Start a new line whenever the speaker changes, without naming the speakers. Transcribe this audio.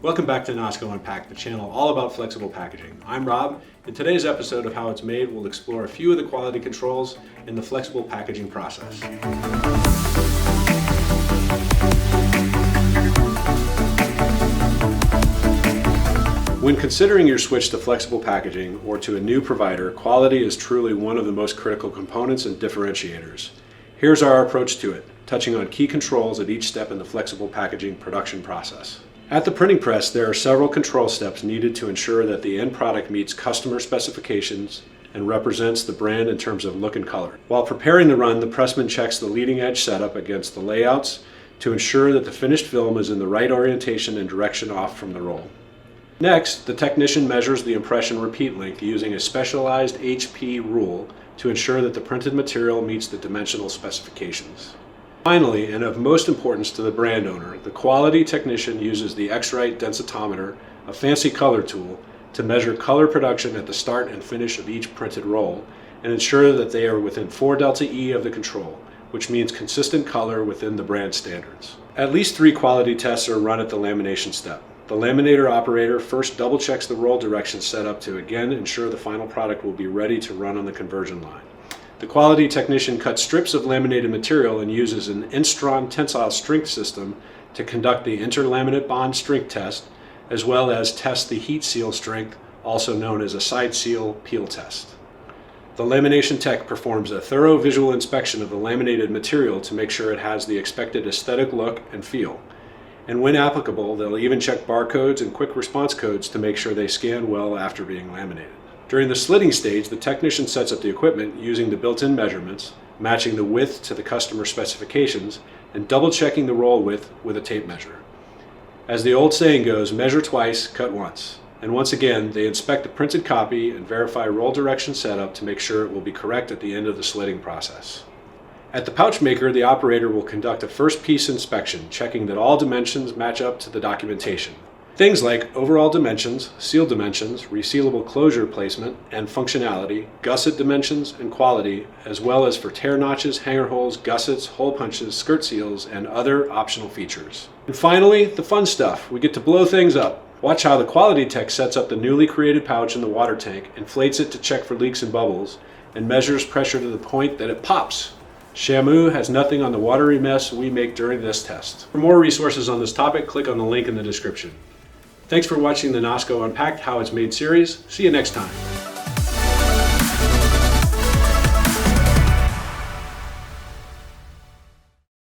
Welcome back to Nosco Unpacked, the channel all about flexible packaging. I'm Rob. In today's episode of How It's Made, we'll explore a few of the quality controls in the flexible packaging process. When considering your switch to flexible packaging or to a new provider, quality is truly one of the most critical components and differentiators. Here's our approach to it, touching on key controls at each step in the flexible packaging production process. At the printing press, there are several control steps needed to ensure that the end product meets customer specifications and represents the brand in terms of look and color. While preparing the run, the pressman checks the leading edge setup against the layouts to ensure that the finished film is in the right orientation and direction off from the roll. Next, the technician measures the impression repeat length using a specialized HP rule to ensure that the printed material meets the dimensional specifications. Finally, and of most importance to the brand owner, the quality technician uses the X-Rite densitometer, a fancy color tool, to measure color production at the start and finish of each printed roll and ensure that they are within 4 delta E of the control, which means consistent color within the brand standards. At least 3 quality tests are run at the lamination step. The laminator operator first double checks the roll direction setup to again ensure the final product will be ready to run on the conversion line. The quality technician cuts strips of laminated material and uses an Instron tensile strength system to conduct the interlaminate bond strength test, as well as test the heat seal strength, also known as a side seal peel test. The lamination tech performs a thorough visual inspection of the laminated material to make sure it has the expected aesthetic look and feel. And when applicable, they'll even check barcodes and quick response codes to make sure they scan well after being laminated. During the slitting stage, the technician sets up the equipment using the built-in measurements, matching the width to the customer specifications, and double-checking the roll width with a tape measure. As the old saying goes, measure twice, cut once. And once again, they inspect the printed copy and verify roll direction setup to make sure it will be correct at the end of the slitting process. At the pouch maker, the operator will conduct a first piece inspection, checking that all dimensions match up to the documentation. Things like overall dimensions, seal dimensions, resealable closure placement and functionality, gusset dimensions and quality, as well as for tear notches, hanger holes, gussets, hole punches, skirt seals, and other optional features. And finally, the fun stuff. We get to blow things up. Watch how the quality tech sets up the newly created pouch in the water tank, inflates it to check for leaks and bubbles, and measures pressure to the point that it pops. Shamu has nothing on the watery mess we make during this test. For more resources on this topic, click on the link in the description. Thanks for watching the Nosco Unpacked How It's Made series. See you next time.